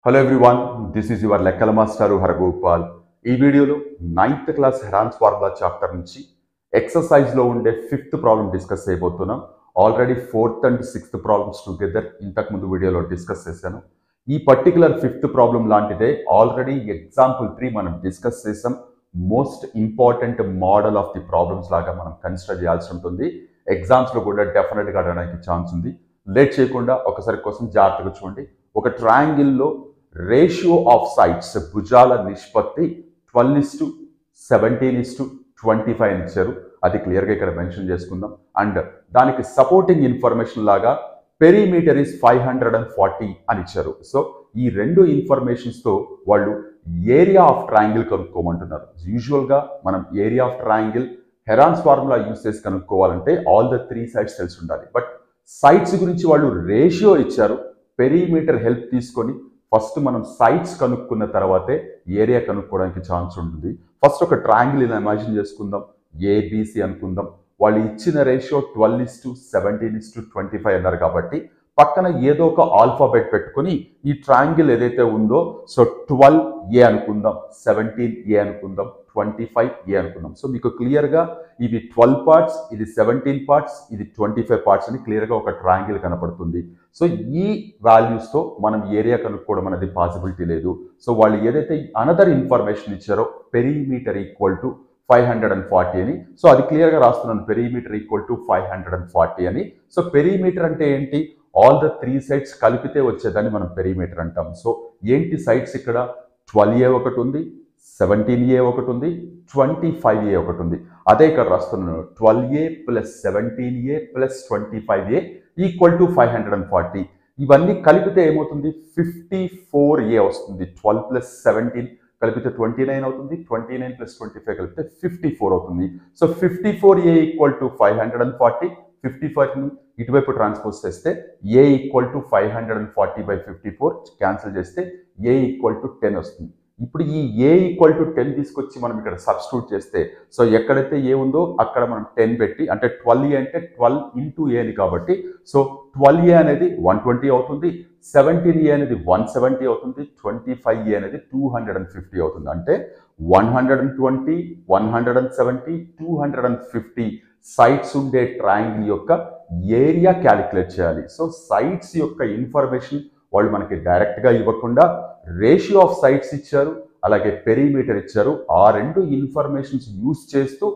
Hello everyone, this is your Lekkala Master Haragopal. ఈ వీడియోలో 9th class Heron's formula chapter నుంచి exercise లో ఉండే 5th ప్రాబ్లం డిస్కస్ చేయబోతున్నాం. Already 4th and 6th problems together ఇంతకు ముందు వీడియోలో డిస్కస్ చేశాను. ఈ పర్టికులర్ 5th ప్రాబ్లం లాంటిదే ఆల్రెడీ ఎగ్జాంపుల్ 3 మనం డిస్కస్ చేసాం. Most important model of the problems లాగా మనం కన్సిడర్ చేయాల్సి ఉంటుంది. ఎగ్జామ్స్ లో కూడా డెఫినెట్ గా అడగడానికి ఛాన్స్ ఉంది. లేట్ చేయకుండా ఒకసారి కోసం జాగ్రత్తగా చూడండి. ఒక ట్రయాంగిల్ లో రేషియో ఆఫ్ సైడ్స్ భుజాల నిష్పత్తి 12:17:25 అని ఇచ్చారు. అది క్లియర్గా ఇక్కడ మెన్షన్ చేసుకుందాం. అండ్ దానికి సపోర్టింగ్ ఇన్ఫర్మేషన్ లాగా పెరిమీటర్ ఇస్ 540 అని ఇచ్చారు. సో ఈ రెండు ఇన్ఫర్మేషన్స్ తో వాళ్ళు ఏరియా ఆఫ్ ట్రయాంగిల్ కనుక్కోమంటున్నారు. యూజువల్గా మనం area of triangle Heron's formula use చేసి కనుక్కోవాలంటే ఆల్ ద 3 సైడ్స్ తెలిసి ఉండాలి. బట్ సైడ్స్ గురించి వాళ్ళు రేషియో ఇచ్చారు. పెరిమీటర్ హెల్ప్ తీసుకొని ఫస్ట్ మనం సైడ్స్ కనుక్కున్న తర్వాతే ఏరియా కనుక్కోవడానికి ఛాన్స్ ఉంటుంది. ఫస్ట్ ఒక ట్రయాంగిల్ ఇలా ఇమాజిన్ చేసుకుందాం. ఏబిసి అనుకుందాం. వాళ్ళు ఇచ్చిన రేషియో 12:17:25 అన్నారు కాబట్టి పక్కన ఏదో ఒక ఆల్ఫాబెట్ పెట్టుకొని ఈ ట్రయాంగిల్ ఏదైతే ఉందో సో 12A అనుకుందాం, 17A అనుకుందాం, 25A అనుకుందాం. సో మీకు క్లియర్గా ఇవి 12 పార్ట్స్, ఇది 17 పార్ట్స్, ఇది 25 పార్ట్స్ అని క్లియర్గా ఒక ట్రయాంగిల్ కనపడుతుంది. సో ఈ వాల్యూస్తో మనం ఏరియా కనుక్కోవడం అనేది పాసిబిలిటీ లేదు. సో వాళ్ళు ఏదైతే అనదర్ ఇన్ఫర్మేషన్ ఇచ్చారో పెరిమీటర్ ఈక్వల్ టు 540 అని, సో అది క్లియర్గా రాస్తున్నాను. పెరిమీటర్ ఈక్వల్ టు 540 అని. సో పెరిమీటర్ అంటే ఏంటి? ఆల్ ద 3 సైడ్స్ కలిపితే వచ్చేదాన్ని మనం పెరిమీటర్ అంటాం. సో ఏంటి సైడ్స్ ఇక్కడ? 12A ఒకటి ఉంది, 17A ఒకటి ఉంది, 25A ఒకటి ఉంది. అదే ఇక్కడ రాస్తున్నాను. 12A + 17A + 25A equal to 540. ఇవన్నీ కలిపితే ఏమవుతుంది? 54A వస్తుంది. 12 + 17 కలిపితే 29 అవుతుంది. 29 + 25 కలిపితే 54 అవుతుంది. So 54A equal to 540. 54ని ఇటువైపు ట్రాన్స్పోజ్ చేస్తే A ఈక్వల్ టు 540/54 క్యాన్సిల్ చేస్తే A ఈక్వల్ టు 10 వస్తుంది. ఇప్పుడు ఈ A ఈక్వల్ టు 10 తీసుకొచ్చి మనం ఇక్కడ సబ్స్టిట్యూట్ చేస్తే సో ఎక్కడైతే A ఉందో అక్కడ మనం 10 పెట్టి, అంటే 12A అంటే 12 ఇంటూ A అని కాబట్టి సో 12A అనేది 120 అవుతుంది, 17A అనేది 170 అవుతుంది, 25A అనేది 250 అవుతుంది. అంటే 120, 170, 250 సైడ్స్ ఉండే ట్రయాంగిల్ యొక్క ఏరియా క్యాలిక్యులేట్ చేయాలి. సో సైడ్స్ యొక్క ఇన్ఫర్మేషన్ వాళ్ళు మనకి డైరెక్ట్గా ఇవ్వకుండా రేషియో ఆఫ్ సైడ్స్ ఇచ్చారు, అలాగే పెరిమీటర్ ఇచ్చారు. ఆ రెండు ఇన్ఫర్మేషన్స్ యూస్ చేస్తూ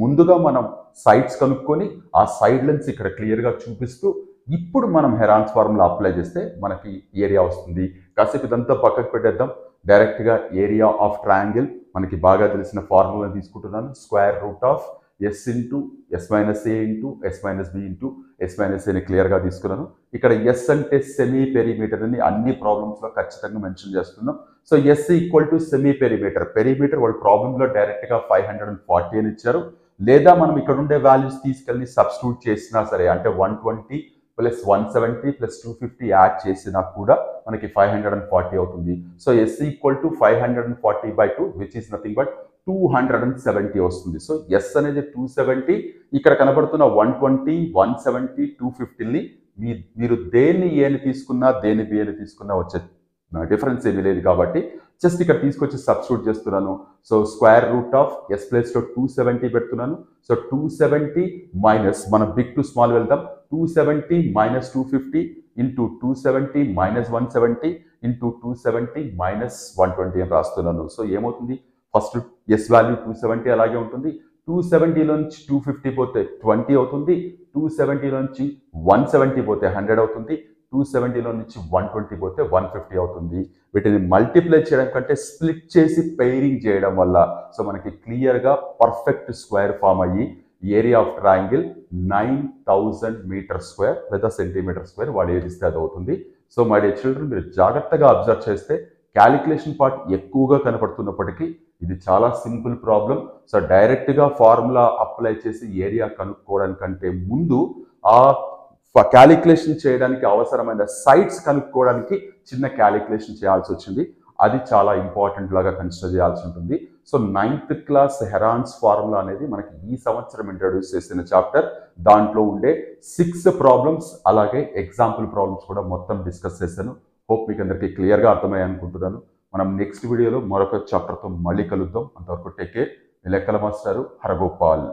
ముందుగా మనం సైడ్స్ కనుక్కొని ఆ సైడ్ లెన్స్ ఇక్కడ క్లియర్గా చూపిస్తూ ఇప్పుడు మనం హెరాన్స్ ఫార్ములా అప్లై చేస్తే మనకి ఏరియా వస్తుంది. కాసేపు ఇదంతా పక్కకు పెట్టేద్దాం. డైరెక్ట్గా ఏరియా ఆఫ్ ట్రయాంగిల్ మనకి బాగా తెలిసిన ఫార్ములా తీసుకుంటున్నాను. Square root of S into S minus A into S minus B into S minus Aని క్లియర్గా తీసుకున్నాను. ఇక్కడ S అంటే సెమీ పెరిమీటర్ అని అన్ని ప్రాబ్లమ్స్లో ఖచ్చితంగా మెన్షన్ చేస్తున్నాం. So S equal to semi perimeter. Perimeter వాళ్ళ ప్రాబ్లంలో డైరెక్ట్గా 540 అని ఇచ్చారు. లేదా మనం ఇక్కడ ఉండే వాల్యూస్ తీసుకెళ్ళి సబ్స్టిట్యూట్ చేసినా సరే, అంటే 120 + 170 + 250 యాడ్ చేసినా కూడా మనకి 540 అవుతుంది. So S equal to 540/2 which is nothing but 270 వస్తుంది. సో S అనేది 270. ఇక్కడ కనబడుతున్న 120, 170, 250ని మీరు దేన్ని ఏని తీసుకున్నా దేని B అని తీసుకున్నా వచ్చే డిఫరెన్స్ ఏమీ లేదు కాబట్టి జస్ట్ ఇక్కడ తీసుకొచ్చి సబ్స్టిట్యూట్ చేస్తున్నాను. So square root of S ప్లేస్లో 270 పెడుతున్నాను. సో 270 మైనస్, మనం బిగ్ టు స్మాల్ వెళ్దాం. 270 minus 250 into 270 minus 170 into 270 minus 120 అని రాస్తున్నాను. సో ఏమవుతుంది? ఫస్ట్ S వాల్యూ 270 అలాగే ఉంటుంది. 270లో నుంచి 250 పోతే 20 అవుతుంది. 270లో నుంచి 170 పోతే 100 అవుతుంది. 270లో నుంచి 120 పోతే 150 అవుతుంది. వీటిని మల్టిప్లై చేయడం కంటే స్ప్లిట్ చేసి పెయిరింగ్ చేయడం వల్ల సో మనకి క్లియర్గా పర్ఫెక్ట్ స్క్వేర్ ఫామ్ అయ్యి area of triangle 9000 metre square లేదా సెంటీమీటర్ స్క్వేర్ వాడు ఏది ఇస్తే అది అవుతుంది. సో మై డియర్ చిల్డ్రన్, మీరు జాగ్రత్తగా అబ్జర్వ్ చేస్తే క్యాలిక్యులేషన్ పార్ట్ ఎక్కువగా కనపడుతున్నప్పటికీ ఇది చాలా సింపుల్ ప్రాబ్లం. సో డైరెక్ట్గా ఫార్ములా అప్లై చేసి ఏరియా కనుక్కోవడానికంటే ముందు ఆ క్యాలిక్యులేషన్ చేయడానికి అవసరమైన సైడ్స్ కనుక్కోవడానికి చిన్న క్యాలిక్యులేషన్ చేయాల్సి వచ్చింది. అది చాలా ఇంపార్టెంట్ లాగా కన్సిడర్ చేయాల్సి ఉంటుంది. So 9th class Heron's formula అనేది మనకి ఈ సంవత్సరం ఇంట్రడ్యూస్ చేసిన చాప్టర్. దాంట్లో ఉండే 6 ప్రాబ్లమ్స్ అలాగే ఎగ్జాంపుల్ ప్రాబ్లమ్స్ కూడా మొత్తం డిస్కస్ చేశాను. హోప్ మీకు అందరికీ క్లియర్గా అర్థమయ్యాయి అనుకుంటున్నాను. మనం నెక్స్ట్ వీడియోలో మరొక చాప్టర్తో మళ్ళీ కలుద్దాం. అంతవరకు టేక్ కేర్. మీ లెక్కల మాస్టారు హరగోపాల్.